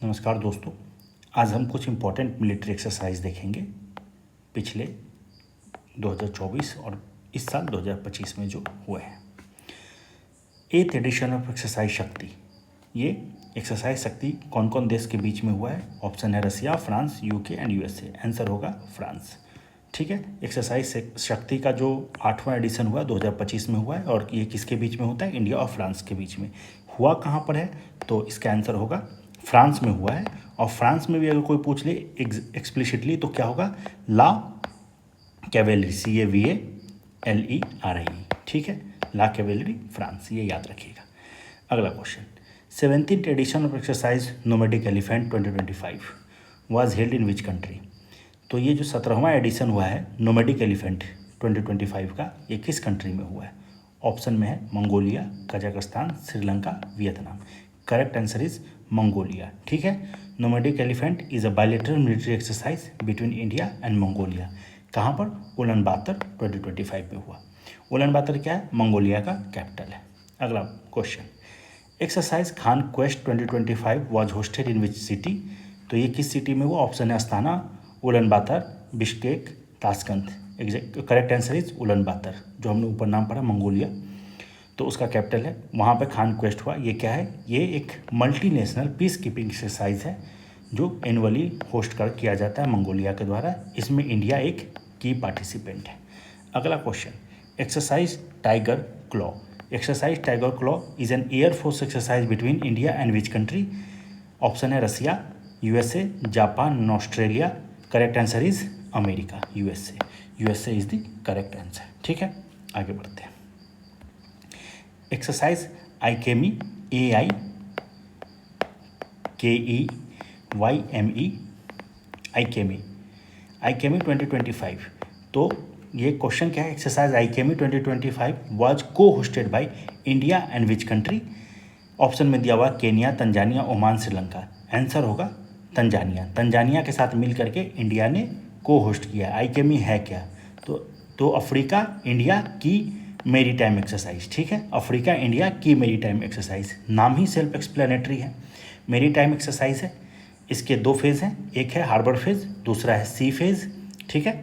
नमस्कार दोस्तों, आज हम कुछ इम्पोर्टेंट मिलिट्री एक्सरसाइज देखेंगे पिछले 2024 और इस साल 2025 में जो हुए हैं। 8th एडिशन ऑफ एक्सरसाइज शक्ति, ये एक्सरसाइज शक्ति कौन कौन देश के बीच में हुआ है? ऑप्शन है Russia, France, UK and USA. Answer होगा फ्रांस। ठीक है, एक्सरसाइज शक्ति का जो 8वां एडिशन हुआ 2025 में हुआ है और ये किसके बीच में होता है? इंडिया और फ्रांस के बीच में। हुआ कहाँ पर है? तो इसका आंसर होगा फ्रांस में हुआ है। और फ्रांस में भी अगर कोई पूछ ले एक्सप्लिसिटली तो क्या होगा? ला कैवेलरी, CAVALERIE। ठीक है, ला कैवेलरी फ्रांस, ये याद रखिएगा। अगला question, 17th edition of exercise Nomadic Elephant 2025 was held in which country? तो ये जो 17वां एडिशन हुआ है नोमैडिक एलिफेंट 2025 का, ये किस कंट्री में हुआ है? ऑप्शन में है Mongolia, Kazakhstan, Sri Lanka, Vietnam. Correct answer is Mongolia. ठीक है, nomadic elephant is a bilateral military exercise between India and Mongolia. कहाँ पर? उलन बातर 2025 में हुआ। उलन बातर क्या है? मंगोलिया का कैपिटल है। अगला question, exercise Khaan quest 2025 was hosted in which city? तो ये किस सिटी में हुआ? ऑप्शन है Astana, Ulaanbaatar, Bishkek, Tashkent. Correct answer is Ulaanbaatar, जो हमने ऊपर नाम पढ़ा मंगोलिया, तो उसका कैपिटल है, वहाँ पे खान क्वेस्ट हुआ। ये क्या है? ये एक मल्टीनेशनल पीस कीपिंग एक्सरसाइज है जो एनुअली होस्ट किया जाता है मंगोलिया के द्वारा। इसमें इंडिया एक की पार्टिसिपेंट है। अगला question, exercise tiger claw. Exercise tiger claw is an air force exercise between India and which country? Option है Russia, USA, Japan, Australia. Correct answer is America, USA is the correct answer. ठीक है, आगे बढ़ते हैं। Exercise AIKEYME, AIKEYME, AIKEYME 2025। तो ये question क्या है? Exercise AIKEYME 2025 was cohosted by India and which country? Option में दिया हुआ Kenya, Tanzania, Oman, Sri Lanka. Answer होगा तंजानिया। तंजानिया के साथ मिल करके इंडिया ने को होस्ट किया। आईकेमी है क्या? तो अफ्रीका इंडिया की मेरी टाइम एक्सरसाइज। ठीक है, अफ्रीका इंडिया की मेरी टाइम एक्सरसाइज, नाम ही सेल्फ एक्सप्लेनेटरी है। मेरी टाइम एक्सरसाइज है, इसके 2 फेज़ हैं, एक है हार्बर फेज़, दूसरा है सी फेज़। ठीक है,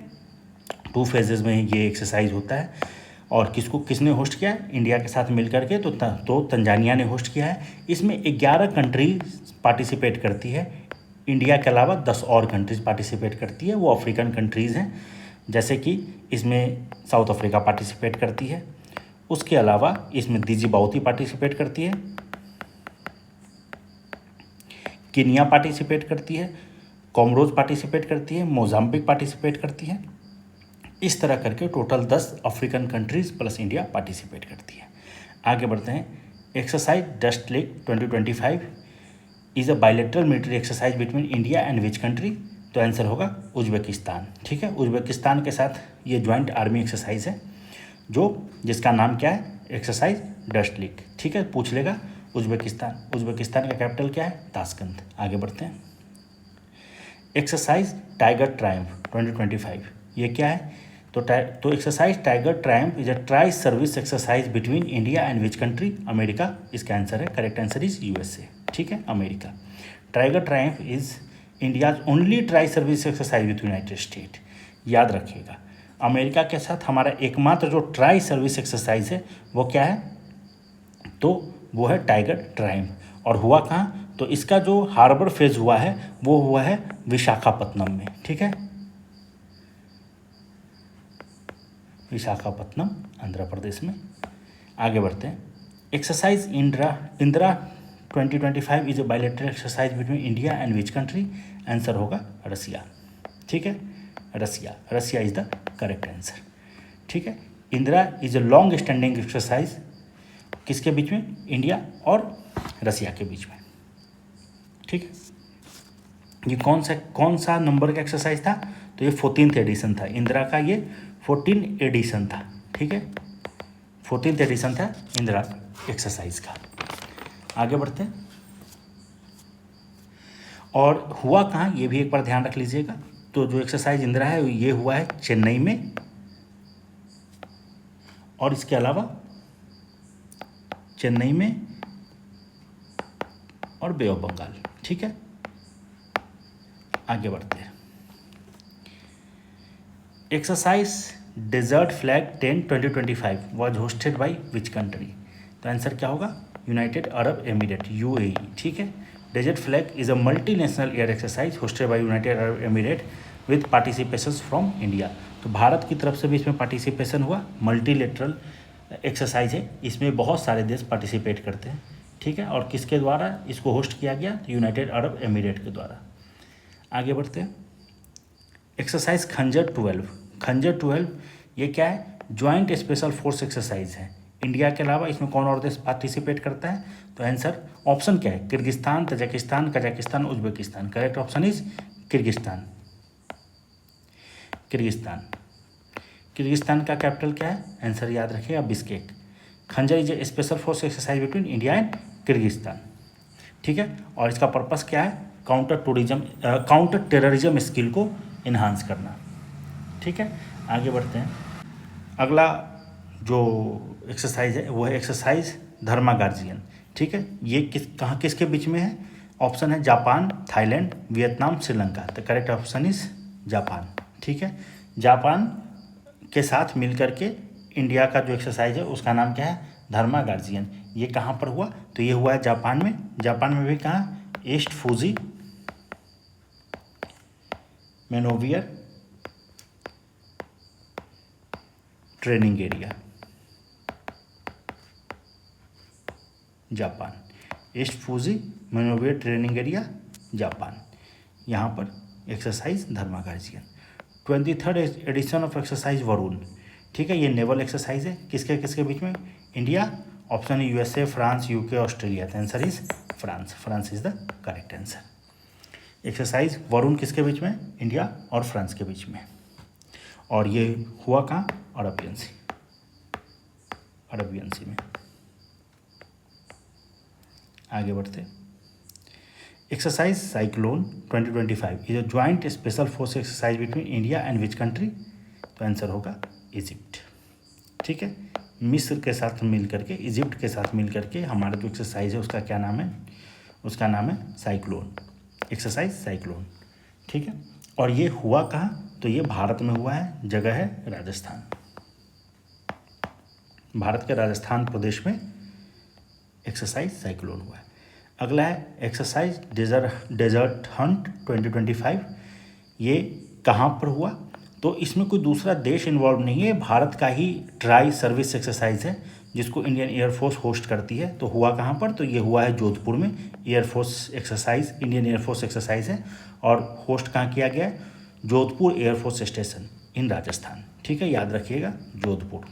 2 फेजेज़ में ये एक्सरसाइज होता है। और किसने होस्ट किया है? इंडिया के साथ मिल करके, तो तंजानिया ने होस्ट किया है। इसमें 11 कंट्रीज पार्टिसिपेट करती है, इंडिया के अलावा 10 और कंट्रीज पार्टिसिपेट करती है। वो अफ्रीकन कंट्रीज़ हैं, जैसे कि इसमें साउथ अफ्रीका पार्टिसिपेट करती है। उसके अलावा इसमें डिजिबाउती पार्टिसिपेट करती है, केनिया पार्टिसिपेट करती है, कोमोरोस पार्टिसिपेट करती है, मोजाम्बिक पार्टिसिपेट करती है। इस तरह करके total 10 African countries plus India participate करती है। आगे बढ़ते हैं। Exercise dust lake 2025 is a bilateral military exercise between India and which country? तो आंसर होगा उज्बेकिस्तान। ठीक है, उज्बेकिस्तान के साथ ये ज्वाइंट आर्मी एक्सरसाइज है जिसका नाम क्या है? Exercise dust lake. ठीक है, पूछ लेगा उज्बेकिस्तान का कैपिटल क्या है? ताशकंद। आगे बढ़ते हैं। एक्सरसाइज टाइगर ट्रायम्फ 2025, ये क्या है? तो exercise tiger Triumph is a tri service exercise between India and which country? America इसका आंसर है। Correct answer is USA. ठीक है, America. Tiger Triumph is India's only tri service exercise with United state. याद रखिएगा, America के साथ हमारा एकमात्र जो ट्राई सर्विस एक्सरसाइज है वो क्या है? तो वो है टाइगर ट्रायम्फ। और हुआ कहाँ? तो इसका जो हार्बर फेज हुआ है वो हुआ है विशाखापत्तनम में। ठीक है, विशाखापत्तनम आंध्र प्रदेश में। आगे बढ़ते हैं। Exercise Indra 2025 is a bilateral exercise between India and which country? Answer होगा रसिया। ठीक है, Russia is the correct answer. ठीक है, Indra is a long standing exercise, किसके बीच में? इंडिया और रसिया के बीच में। ठीक है, ये कौन सा नंबर का एक्सरसाइज था? तो ये 14th एडिशन था इंदिरा का, ये 14 एडिशन था। ठीक है, 14th एडिशन था इंदिरा एक्सरसाइज का। आगे बढ़ते हैं। और हुआ कहाँ, ये भी एक बार ध्यान रख लीजिएगा। तो जो एक्सरसाइज इंदिरा है ये हुआ है चेन्नई में, और इसके अलावा चेन्नई में और बे ऑफ बंगाल। ठीक है, आगे बढ़ते हैं। Exercise Desert Flag 10 2025 was hosted by which country? तो आंसर क्या होगा? United Arab Emirate, UAE. ठीक है, Desert Flag is a multi national air exercise hosted by United Arab Emirate with participation from India. तो भारत की तरफ से भी इसमें पार्टिसिपेशन हुआ, मल्टीलेटरल एक्सरसाइज है, इसमें बहुत सारे देश पार्टिसिपेट करते हैं। ठीक है, और किसके द्वारा इसको होस्ट किया गया? यूनाइटेड अरब एमिरेट के द्वारा। आगे बढ़ते हैं। एक्सरसाइज खंजर 12, खंजर 12 ये क्या है? ज्वाइंट स्पेशल फोर्स एक्सरसाइज है। इंडिया के अलावा इसमें कौन और देश पार्टिसिपेट करता है? तो आंसर ऑप्शन क्या है? Kyrgyzstan, Tajikistan, Kazakhstan, Uzbekistan. Correct option is Kyrgyzstan. Kyrgyzstan. Kyrgyzstan का कैपिटल क्या है? आंसर याद रखिएगा, बिस्केक। खंजर is a special force exercise between India and Kyrgyzstan. ठीक है, और इसका पर्पस क्या है? काउंटर टेररिज्म स्किल को इन्हांस करना। ठीक है, आगे बढ़ते हैं। अगला जो एक्सरसाइज है वो है एक्सरसाइज धर्मा गार्जियन। ठीक है, ये कहाँ किसके बीच में है? ऑप्शन है जापान, थाईलैंड, वियतनाम, श्रीलंका। तो करेक्ट ऑप्शन इज जापान। ठीक है, जापान के साथ मिलकर के इंडिया का जो एक्सरसाइज है उसका नाम क्या है? धर्मा गार्जियन। ये कहाँ पर हुआ? तो ये हुआ है जापान में। जापान में भी कहाँ? East Fuji manoeuvre training area, Japan. East Fuji manoeuvre training area, Japan. यहाँ पर exercise Dharma guardian. 23rd edition of exercise Varun. ठीक है, ये नेवल एक्सरसाइज है, किसके किसके बीच में? इंडिया। ऑप्शन है यूएसए, फ्रांस, यूके, ऑस्ट्रेलिया। तो answer is France. France is the correct answer. Exercise Varun किसके बीच में? इंडिया और फ्रांस के बीच में। और ये हुआ कहाँ? अरबियन सी, अरबियन सी में। आगे बढ़ते। Exercise cyclone 2025 is a joint special force exercise between India and which country? तो आंसर होगा इजिप्ट। ठीक है, मिस्र के साथ मिल करके, इजिप्ट के साथ मिल करके हमारा जो एक्सरसाइज है उसका क्या नाम है? उसका नाम है साइक्लोन, एक्सरसाइज साइक्लोन। ठीक है, और ये हुआ कहाँ? तो ये भारत में हुआ है, जगह है राजस्थान। भारत के राजस्थान प्रदेश में एक्सरसाइज साइक्लोन हुआ है। अगला है एक्सरसाइज डेजर्ट हंट 2025। ये कहाँ पर हुआ? तो इसमें कोई दूसरा देश इन्वॉल्व नहीं है, भारत का ही ट्राई सर्विस एक्सरसाइज है जिसको इंडियन एयरफोर्स होस्ट करती है। तो हुआ कहाँ पर? तो ये हुआ है जोधपुर में। Air force exercise, Indian air force exercise है, और होस्ट कहाँ किया गया है? जोधपुर एयरफोर्स स्टेशन इन राजस्थान। ठीक है, याद रखिएगा, जोधपुर।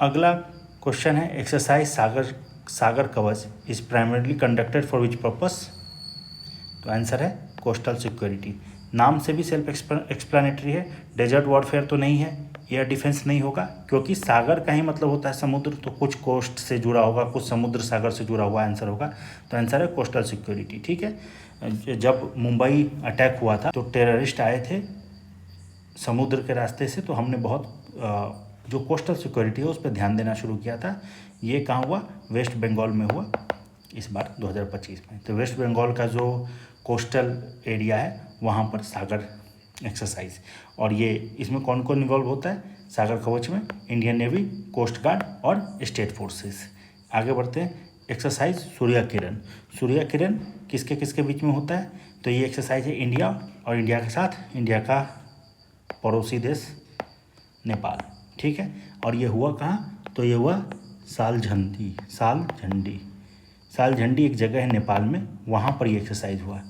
अगला क्वेश्चन है एक्सरसाइज सागर कवच is primarily conducted for which purpose? तो आंसर है कोस्टल सिक्योरिटी। नाम से भी सेल्फ एक्सप्लेनेटरी है। डेजर्ट वॉरफेयर तो नहीं है, एयर डिफेंस नहीं होगा, क्योंकि सागर का ही मतलब होता है समुद्र, तो कुछ कोस्ट से जुड़ा होगा, कुछ समुद्र सागर से जुड़ा हुआ आंसर होगा। तो आंसर है कोस्टल सिक्योरिटी। ठीक है, जब मुंबई अटैक हुआ था तो टेररिस्ट आए थे समुद्र के रास्ते से, तो हमने बहुत जो कोस्टल सिक्योरिटी है उस पर ध्यान देना शुरू किया था। ये कहाँ हुआ? वेस्ट बंगाल में हुआ इस बार 2025 में। तो वेस्ट बंगाल का जो कोस्टल एरिया है वहाँ पर सागर एक्सरसाइज, और ये इसमें कौन कौन इन्वॉल्व होता है? सागर कवच में इंडियन नेवी, कोस्ट गार्ड और स्टेट फोर्सेस। आगे बढ़ते हैं। एक्सरसाइज सूर्य किरण। सूर्य किरण किसके किसके बीच में होता है? तो ये एक्सरसाइज है इंडिया और इंडिया के साथ इंडिया का पड़ोसी देश नेपाल। ठीक है, और ये हुआ कहाँ? तो ये हुआ सालझंडी। सालझंडी एक जगह है नेपाल में, वहाँ पर ये एक्सरसाइज हुआ।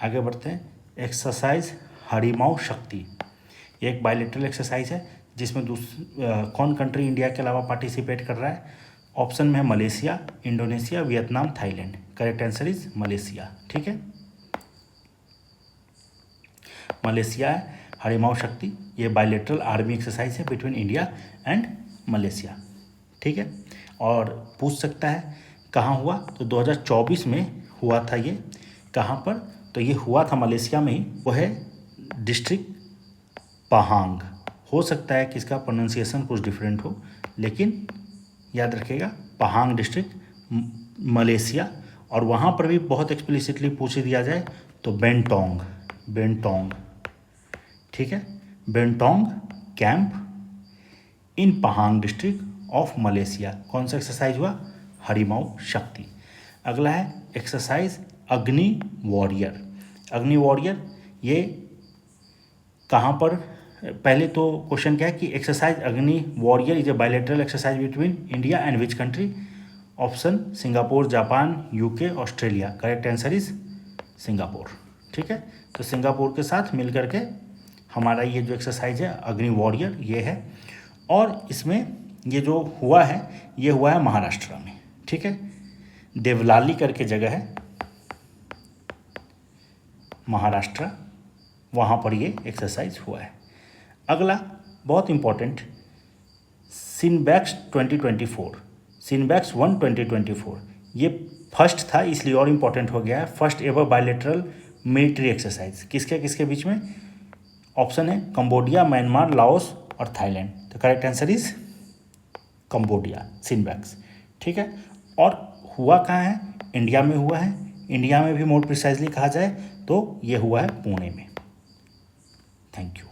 आगे बढ़ते हैं। एक्सरसाइज हरिमाऊ शक्ति, एक बायलेटरल एक्सरसाइज है जिसमें कौन कंट्री इंडिया के अलावा पार्टिसिपेट कर रहा है? ऑप्शन में है Malaysia, Indonesia, Vietnam, Thailand. Correct answer is Malaysia. ठीक है, मलेशिया है हरिमाऊ शक्ति। ये बायलेटरल आर्मी एक्सरसाइज है बिटवीन इंडिया एंड मलेशिया। ठीक है, और पूछ सकता है कहाँ हुआ? तो 2024 में हुआ था ये। कहाँ पर? तो ये हुआ था मलेशिया में ही, वो है डिस्ट्रिक्ट पहांग, हो सकता है कि इसका प्रोनाउंसिएशन कुछ डिफरेंट हो, लेकिन याद रखिएगा पहांग डिस्ट्रिक्ट मलेशिया। और वहाँ पर भी बहुत एक्सप्लिसिटली पूछ दिया जाए तो बेंटोंग, बेंटोंग, ठीक है, Bentong camp in Pahang district of Malaysia. कौन सा एक्सरसाइज हुआ? हरिमाऊ शक्ति। अगला है एक्सरसाइज अग्नि वॉरियर। अग्नि वॉरियर ये कहाँ पर, पहले तो क्वेश्चन क्या है कि एक्सरसाइज अग्नि warrior is a bilateral exercise between India and which country? Option Singapore, Japan, UK, Australia. Correct answer is Singapore, ठीक है। तो सिंगापुर के साथ मिल करके हमारा ये जो एक्सरसाइज है अग्नि वॉरियर ये है। और इसमें ये जो हुआ है ये हुआ है महाराष्ट्र में, ठीक है, देवलाली करके जगह है महाराष्ट्र, वहाँ पर ये एक्सरसाइज हुआ है। अगला बहुत इम्पॉर्टेंट, सिनबैक्स 2024, सिनबैक्स 1 2024 ये फर्स्ट था इसलिए और इम्पॉर्टेंट हो गया है। First ever bilateral military exercise किसके किसके बीच में? ऑप्शन है कंबोडिया, म्यांमार, लाओस और थाईलैंड। तो करेक्ट आंसर इज कंबोडिया, सिनबैक्स, ठीक है। और हुआ कहाँ है? इंडिया में हुआ है। इंडिया में भी मोर प्रिसाइजली कहा जाए तो ये हुआ है पुणे में। Thank you.